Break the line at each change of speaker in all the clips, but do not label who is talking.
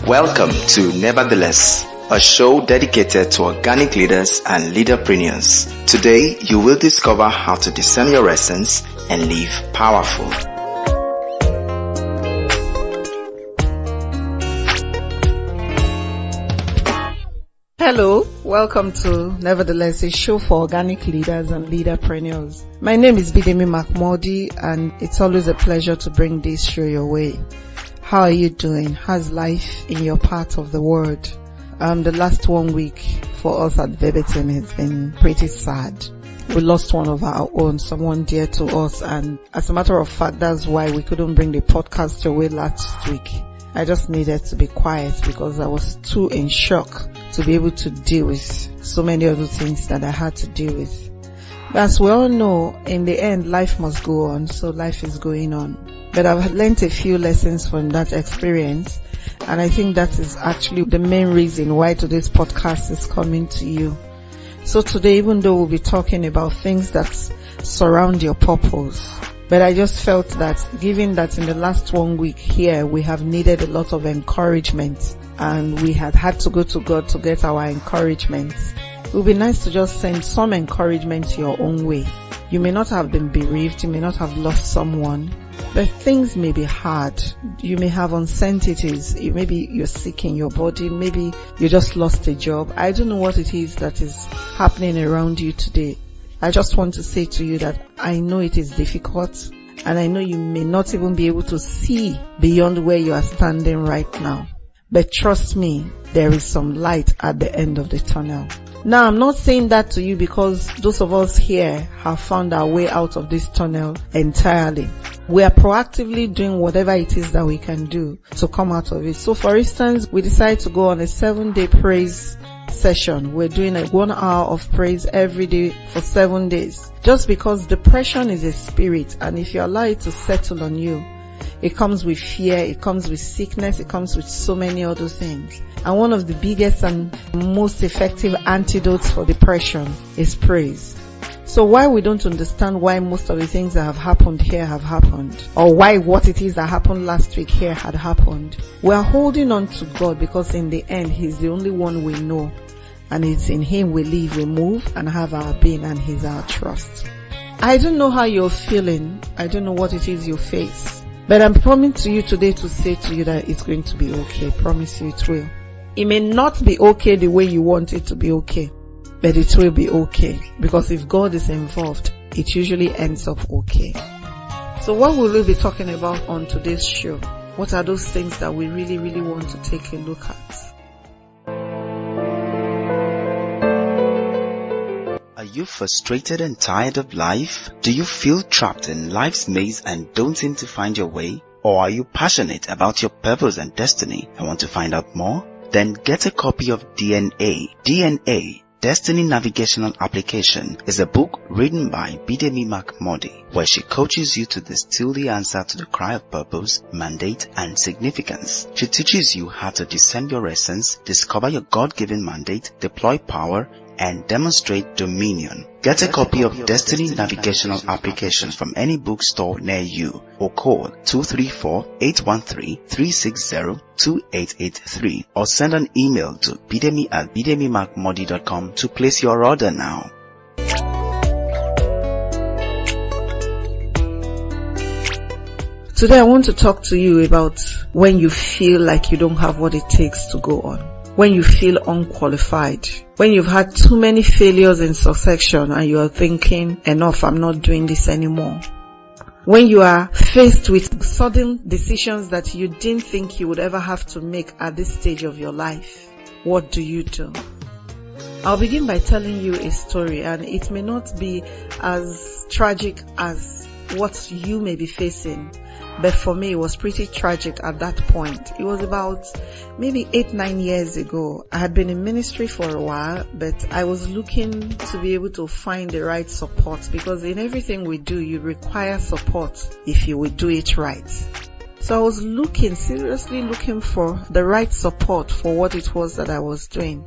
Welcome to Nevertheless, a show dedicated to organic leaders and leaderpreneurs. Today, you will discover how to discern your essence and live powerful.
Hello, welcome to Nevertheless, a show for organic leaders and leaderpreneurs. My name is Bidemi Mark-Mordi, and it's always a pleasure to bring this show your way. How are you doing? How's life in your part of the world? The last 1 week for us at Bidemi has been pretty sad. We lost one of our own, someone dear to us, and as a matter of fact, that's why we couldn't bring the podcast your way last week. I just needed to be quiet because I was too in shock to be able to deal with so many other things that I had to deal with. But as we all know, in the end, life must go on, so life is going on. But I've learned a few lessons from that experience, and I think that is actually the main reason why today's podcast is coming to you. So today, even though we'll be talking about things that surround your purpose, but I just felt that given that in the last 1 week here, we have needed a lot of encouragement and we had to go to God to get our encouragement. It would be nice to just send some encouragement your own way. You may not have been bereaved, you may not have lost someone, but things may be hard. You may have uncertainties. Maybe you're sick in your body, maybe you just lost a job. I don't know what it is that is happening around you today. I just want to say to you that I know it is difficult, and I know you may not even be able to see beyond where you are standing right now. But trust me, there is some light at the end of the tunnel. Now, I'm not saying that to you because those of us here have found our way out of this tunnel entirely. We are proactively doing whatever it is that we can do to come out of it. So for instance, we decided to go on a 7-day praise session. We're doing a 1 hour of praise every day for 7 days. Just because depression is a spirit, and if you allow it to settle on you, it comes with fear, it comes with sickness, it comes with so many other things. And one of the biggest and most effective antidotes for depression is praise. So why we don't understand why most of the things that have happened here have happened, or why what it is that happened last week here had happened, we are holding on to God because in the end, He's the only one we know. And it's in Him we live, we move, and have our being, and He's our trust. I don't know how you're feeling. I don't know what it is you face. But I'm coming to you today to say to you that it's going to be okay. I promise you it will. It may not be okay the way you want it to be okay, but it will be okay. Because if God is involved, it usually ends up okay. So what will we be talking about on today's show? What are those things that we really, really want to take a look at?
Are you frustrated and tired of life? Do you feel trapped in life's maze and don't seem to find your way? Or are you passionate about your purpose and destiny and want to find out more? Then get a copy of DNA. DNA, Destiny Navigational Application, is a book written by Bidemi Mark-Mordi, where she coaches you to distill the answer to the cry of purpose, mandate, and significance. She teaches you how to discern your essence, discover your God-given mandate, deploy power, and demonstrate dominion. Get a copy of Destiny Navigational Applications from any bookstore near you or call 234-813-360-2883 or send an email to bidemi@bidemimarkmodi.com to place your order now.
Today I want to talk to you about when you feel like you don't have what it takes to go on. When you feel unqualified, when you've had too many failures in succession and you are thinking, enough, I'm not doing this anymore. When you are faced with sudden decisions that you didn't think you would ever have to make at this stage of your life, what do you do? I'll begin by telling you a story, and it may not be as tragic as what you may be facing, but for me it was pretty tragic at that point. It was about maybe 8-9 years ago. I had been in ministry for a while, but I was looking to be able to find the right support, because in everything we do, you require support if you will do it right. So I was seriously looking for the right support for what it was that I was doing.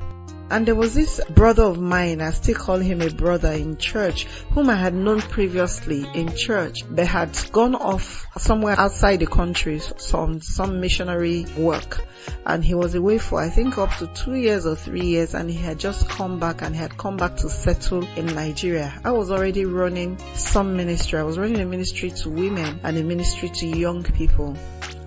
And there was this brother of mine, I still call him a brother in church, whom I had known previously in church, but had gone off somewhere outside the country, some missionary work. And he was away for, I think, up to 2 years or 3 years, and he had just come back, and he had come back to settle in Nigeria. I was already running some ministry. I was running a ministry to women and a ministry to young people.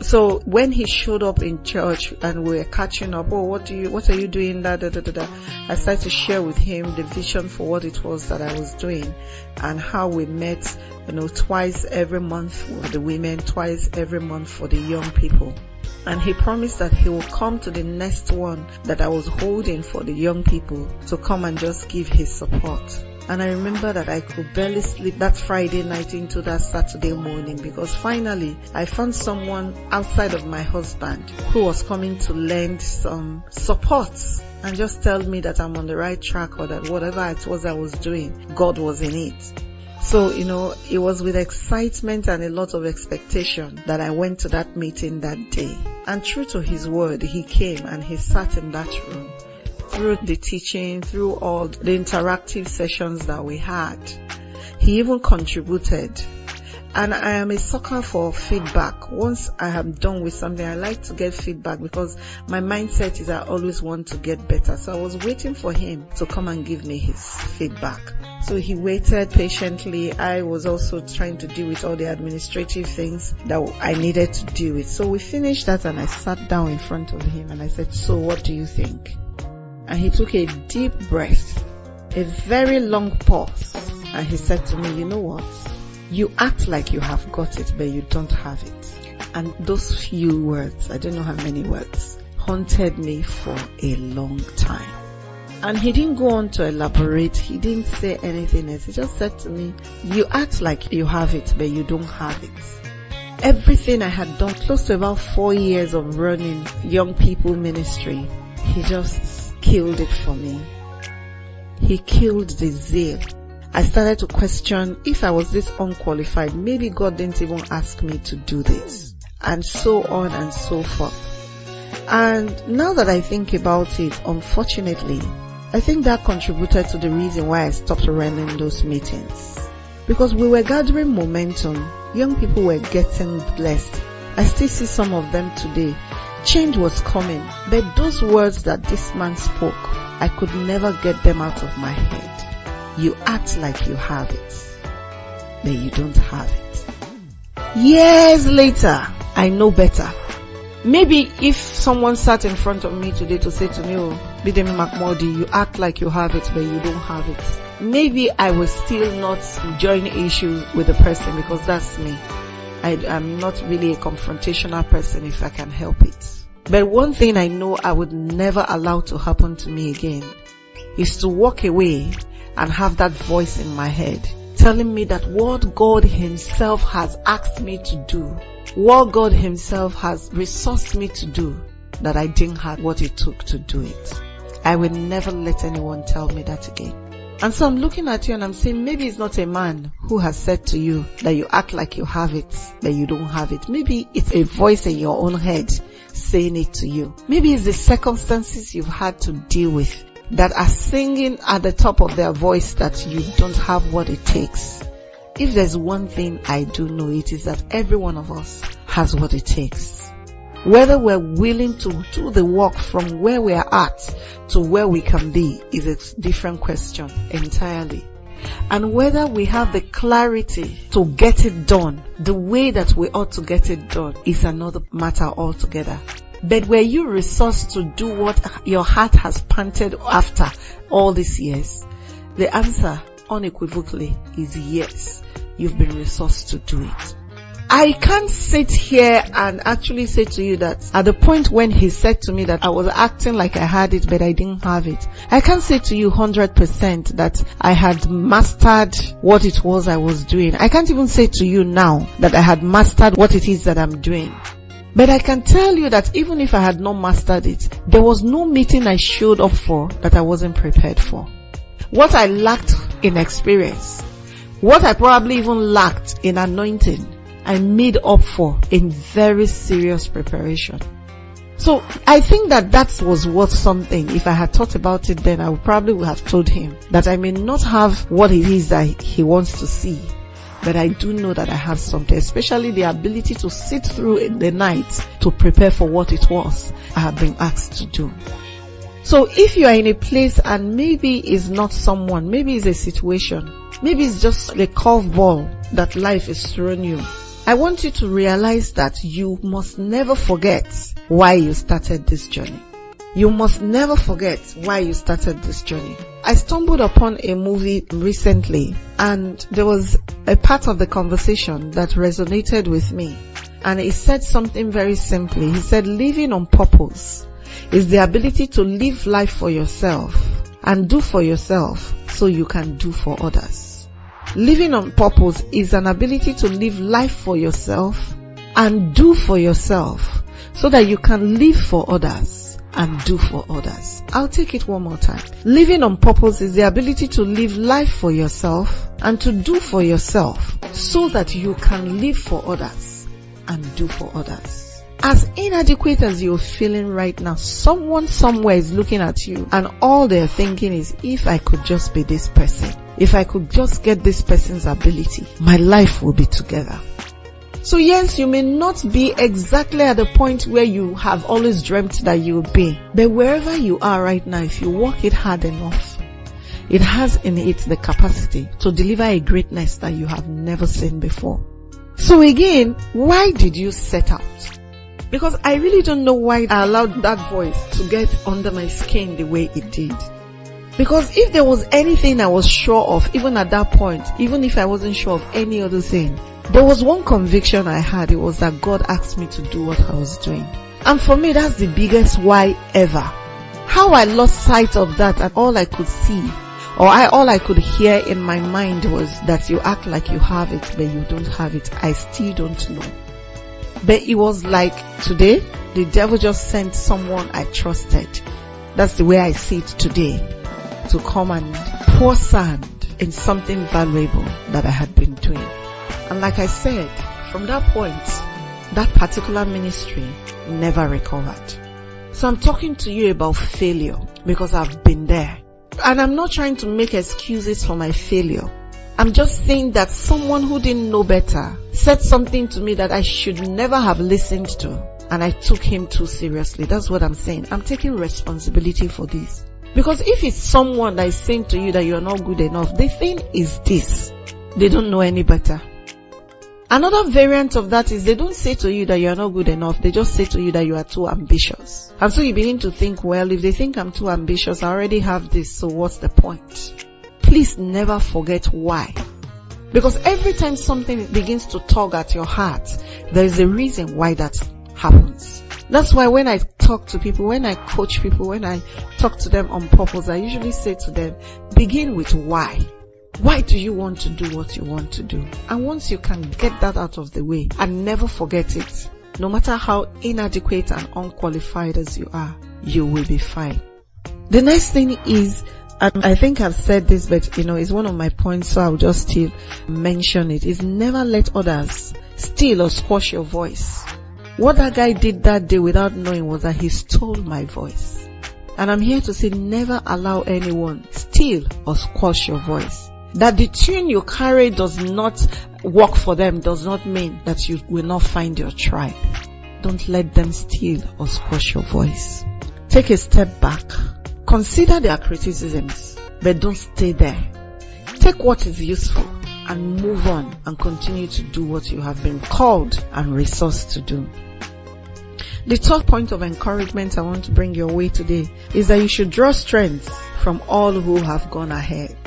So when he showed up in church and we were catching up, what are you doing? I started to share with him the vision for what it was that I was doing, and how we met, twice every month for the women, twice every month for the young people. And he promised that he will come to the next one that I was holding for the young people to come and just give his support. And I remember that I could barely sleep that Friday night into that Saturday morning, because finally I found someone outside of my husband who was coming to lend some support and just tell me that I'm on the right track, or that whatever it was I was doing, God was in it. So, it was with excitement and a lot of expectation that I went to that meeting that day. And true to his word, he came and he sat in that room. Through the teaching, through all the interactive sessions that we had, he even contributed. And I am a sucker for feedback. Once I am done with something, I like to get feedback, because my mindset is I always want to get better. So I was waiting for him to come and give me his feedback. So he waited patiently. I was also trying to deal with all the administrative things that I needed to deal with. So we finished that, and I sat down in front of him and I said, "So what do you think?" And he took a deep breath, a very long pause, and he said to me, "You know what? You act like you have got it, but you don't have it." And those few words, I don't know how many words, haunted me for a long time. And he didn't go on to elaborate. He didn't say anything else. He just said to me, "You act like you have it, but you don't have it." Everything I had done, close to about 4 years of running young people ministry, he just killed it for me. He killed the zeal. I started to question, if I was this unqualified, maybe God didn't even ask me to do this, and so on and so forth. And now that I think about it, unfortunately, I think that contributed to the reason why I stopped running those meetings. Because we were gathering momentum, young people were getting blessed. I still see some of them today. Change was coming, but those words that this man spoke, I could never get them out of my head. You act like you have it, but you don't have it. Years later, I know better. Maybe if someone sat in front of me today to say to me, "Oh, Bidemi Mark-Mordi, you act like you have it, but you don't have it," maybe I will still not join issue with the person, because that's me. I'm not really a confrontational person if I can help it. But one thing I know I would never allow to happen to me again is to walk away and have that voice in my head telling me that what God himself has asked me to do, what God himself has resourced me to do, that I didn't have what it took to do it. I will never let anyone tell me that again. And so I'm looking at you and I'm saying, maybe it's not a man who has said to you that you act like you have it, that you don't have it. Maybe it's a voice in your own head saying it to you. Maybe it's the circumstances you've had to deal with that are singing at the top of their voice that you don't have what it takes. If there's one thing I do know, it is that every one of us has what it takes. Whether we're willing to do the work from where we are at to where we can be is a different question entirely. And whether we have the clarity to get it done the way that we ought to get it done is another matter altogether. But were you resourced to do what your heart has panted after all these years? The answer unequivocally is yes. You've been resourced to do it. I can't sit here and actually say to you that at the point when he said to me that I was acting like I had it but I didn't have it, I can't say to you 100% that I had mastered what it was I was doing. I can't even say to you now that I had mastered what it is that I'm doing. But I can tell you that even if I had not mastered it, there was no meeting I showed up for that I wasn't prepared for. What I lacked in experience, what I probably even lacked in anointing, I made up for in very serious preparation. So I think that was worth something. If I had thought about it then, I would probably have told him that I may not have what it is that he wants to see, but I do know that I have something, especially the ability to sit through in the night to prepare for what it was I have been asked to do. So if you are in a place and maybe it's not someone, maybe it's a situation, maybe it's just a curveball that life is throwing you, I want you to realize that you must never forget why you started this journey. You must never forget why you started this journey. I stumbled upon a movie recently, and there was a part of the conversation that resonated with me. And he said something very simply. He said, living on purpose is the ability to live life for yourself and do for yourself so you can do for others. Living on purpose is an ability to live life for yourself and do for yourself so that you can live for others and do for others. I'll take it one more time. Living on purpose is the ability to live life for yourself and to do for yourself so that you can live for others and do for others. As inadequate as you're feeling right now, someone somewhere is looking at you and all they're thinking is, if I could just be this person, if I could just get this person's ability, my life will be together. So yes, you may not be exactly at the point where you have always dreamt that you will be, but wherever you are right now, if you work it hard enough, it has in it the capacity to deliver a greatness that you have never seen before. So again, why did you set out? Because I really don't know why I allowed that voice to get under my skin the way it did. Because if there was anything I was sure of, even at that point, even if I wasn't sure of any other thing, there was one conviction I had. It was that God asked me to do what I was doing. And for me, that's the biggest why ever. How I lost sight of that, and all I could see, or all I could hear in my mind was that you act like you have it, but you don't have it. I still don't know. But it was like today, the devil just sent someone I trusted. That's the way I see it today, to come and pour sand in something valuable that I had been doing. And like I said, from that point, that particular ministry never recovered. So I'm talking to you about failure because I've been there. And I'm not trying to make excuses for my failure. I'm just saying that someone who didn't know better said something to me that I should never have listened to. And I took him too seriously. That's what I'm saying. I'm taking responsibility for this. Because if it's someone that is saying to you that you're not good enough, the thing is this: they don't know any better. Another variant of that is they don't say to you that you're not good enough. They just say to you that you are too ambitious. And so you begin to think, well, if they think I'm too ambitious, I already have this, so what's the point? Please never forget why. Because every time something begins to tug at your heart, there is a reason why that happens. That's why when I talk to people, when I coach people, when I talk to them on purpose, I usually say to them, begin with why. Why do you want to do what you want to do? And once you can get that out of the way and never forget it, no matter how inadequate and unqualified as you are, you will be fine. The next thing is, and I think I've said this, but it's one of my points, so I'll just still mention it, is never let others steal or squash your voice. What that guy did that day without knowing was that he stole my voice. And I'm here to say, never allow anyone steal or squash your voice. That the tune you carry does not work for them does not mean that you will not find your tribe. Don't let them steal or squash your voice. Take a step back. Consider their criticisms, but don't stay there. Take what is useful and move on and continue to do what you have been called and resourced to do. The third point of encouragement I want to bring your way today is that you should draw strength from all who have gone ahead.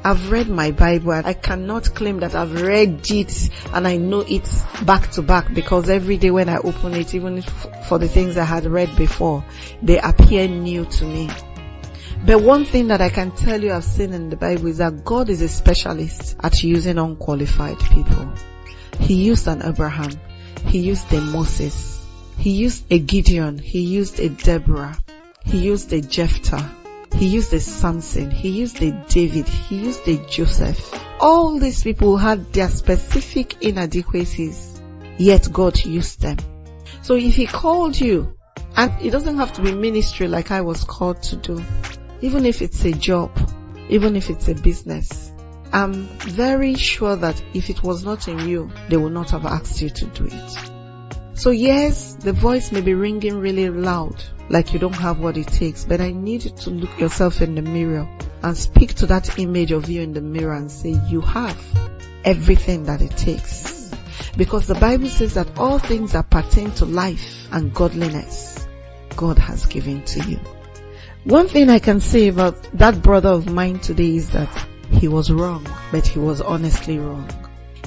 I've read my Bible and I cannot claim that I've read it and I know it back to back, because every day when I open it, even for the things I had read before, they appear new to me. But one thing that I can tell you I've seen in the Bible is that God is a specialist at using unqualified people. He used an Abraham. He used a Moses. He used a Gideon. He used a Deborah. He used a Jephthah. He used a Samson. He used a David. He used a Joseph. All these people had their specific inadequacies, yet God used them. So if He called you And it doesn't have to be ministry like I was called to do. Even if it's a job, even if it's a business, I'm very sure that if it was not in you, they would not have asked you to do it. So yes, the voice may be ringing really loud, like you don't have what it takes, but I need you to look yourself in the mirror and speak to that image of you in the mirror and say, you have everything that it takes. Because the Bible says that all things that pertain to life and godliness, God has given to you. One thing I can say about that brother of mine today is that he was wrong, but he was honestly wrong.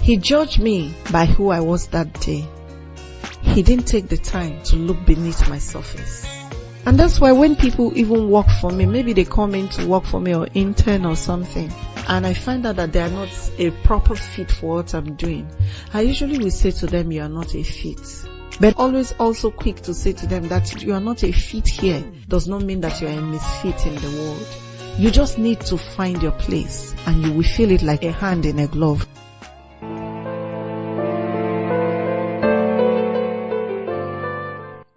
He judged me by who I was that day. He didn't take the time to look beneath my surface. And that's why when people even work for me, maybe they come in to work for me or intern or something, and I find out that they are not a proper fit for what I'm doing, I usually will say to them, you are not a fit. But always also quick to say to them that you are not a fit here does not mean that you are a misfit in the world. You just need to find your place and you will feel it like a hand in a glove.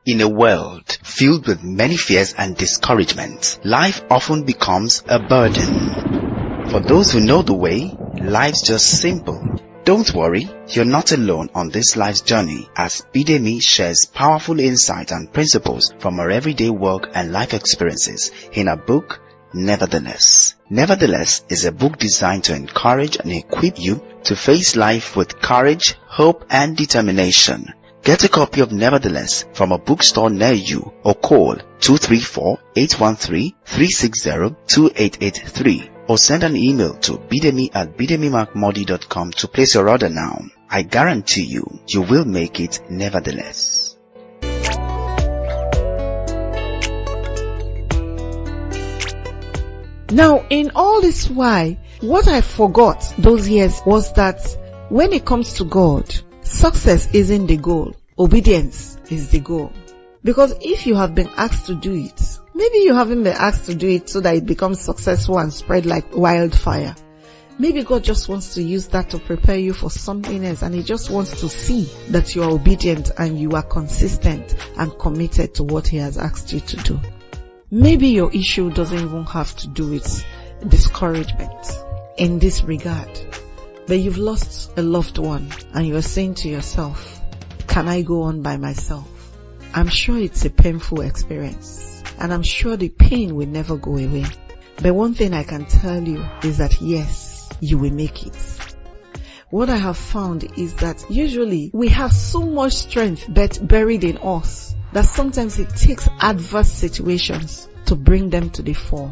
In a world filled with many fears and discouragements, life often becomes a burden. For those who know the way, life's just simple. Don't worry, you're not alone on this life's journey, as Bidemi shares powerful insights and principles from her everyday work and life experiences in her book, Nevertheless. Nevertheless is a book designed to encourage and equip you to face life with courage, hope, and determination. Get a copy of Nevertheless from a bookstore near you or call 234-813-360-2883 or send an email to bidemi@bidemimark-mordi.com to place your order now. I guarantee you will make it nevertheless.
Now, in all this while, what I forgot those years was that when it comes to God, success isn't the goal. Obedience is the goal. Because if you have been asked to do it, maybe you haven't been asked to do it so that it becomes successful and spread like wildfire. Maybe God just wants to use that to prepare you for something else, and He just wants to see that you are obedient and you are consistent and committed to what He has asked you to do. Maybe your issue doesn't even have to do with discouragement in this regard, but you've lost a loved one and you're saying to yourself, can I go on by myself? I'm sure it's a painful experience, and I'm sure the pain will never go away. But one thing I can tell you is that yes, you will make it. What I have found is that usually we have so much strength buried in us that sometimes it takes adverse situations to bring them to the fore.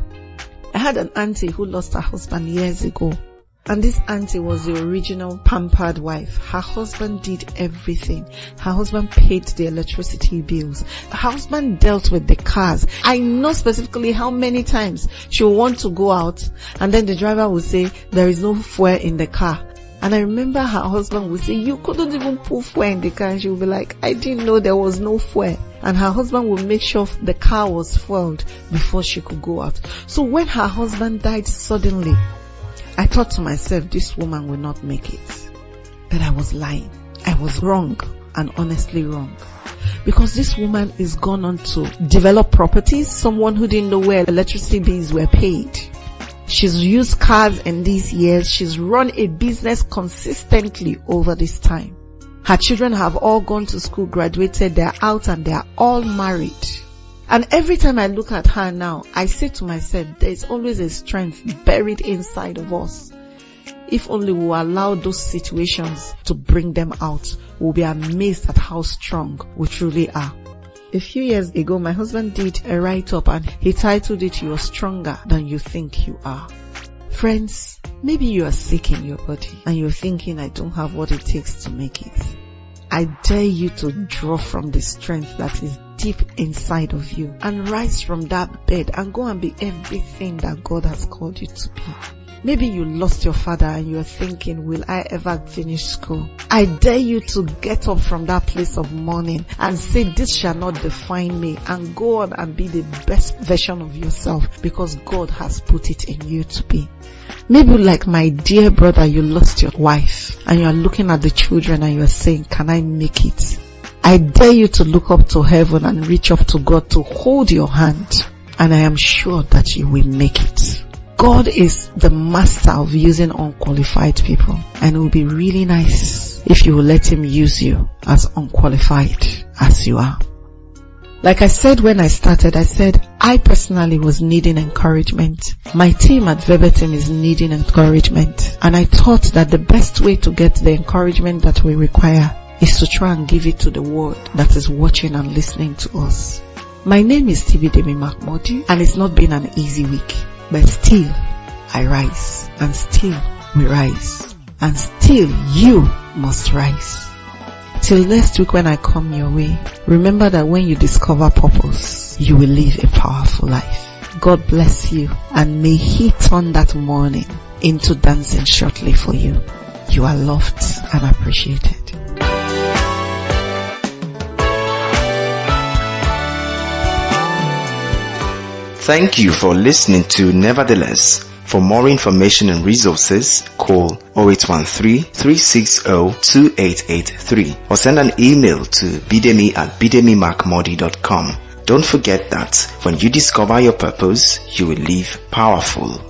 I had an auntie who lost her husband years ago. And this auntie was the original pampered wife. Her husband did everything. Her husband paid the electricity bills. Her husband dealt with the cars. I know specifically how many times she would want to go out and then the driver would say, there is no fuel in the car. And I remember her husband would say, you couldn't even put fuel in the car. And she would be like, I didn't know there was no fuel. And her husband would make sure the car was fueled before she could go out. So when her husband died suddenly, I thought to myself, this woman will not make it. But I was lying. I was wrong, and honestly wrong. Because this woman is gone on to develop properties, someone who didn't know where electricity bills were paid. She's used cars in these years. She's run a business consistently over this time. Her children have all gone to school, graduated, they're out, and they're all married. And every time I look at her now, I say to myself, there's always a strength buried inside of us. If only we allow those situations to bring them out, we'll be amazed at how strong we truly are. A few years ago, my husband did a write-up and he titled it, "You're Stronger Than You Think You Are." Friends, maybe you are sick in your body and you're thinking, I don't have what it takes to make it. I dare you to draw from the strength that is deep inside of you and rise from that bed and go and be everything that God has called you to be. Maybe you lost your father and you're thinking, will I ever finish school? I dare you to get up from that place of mourning and say, this shall not define me, and go on and be the best version of yourself because God has put it in you to be. Maybe like my dear brother, you lost your wife and you're looking at the children and you're saying, can I make it? I I dare you to look up to heaven and reach up to God to hold your hand, and I am sure that you will make it. God is the master of using unqualified people, and it will be really nice if you will let him use you as unqualified as you are. Like I said when I started, I said I personally was needing encouragement. My team at Verbatim is needing encouragement, and I thought that the best way to get the encouragement that we require is to try and give it to the world that is watching and listening to us. My name is Bidemi Mark-Mordi, and it's not been an easy week, but still I rise, and still we rise, and still you must rise. Till next week when I come your way, remember that when you discover purpose, you will live a powerful life. God bless you, and may he turn that morning into dancing shortly for you. You are loved and appreciated.
Thank you for listening to Nevertheless. For more information and resources, call 0813-360-2883 or send an email to bidemi@bidemimarkmordi.com. Don't forget that when you discover your purpose, you will live powerful.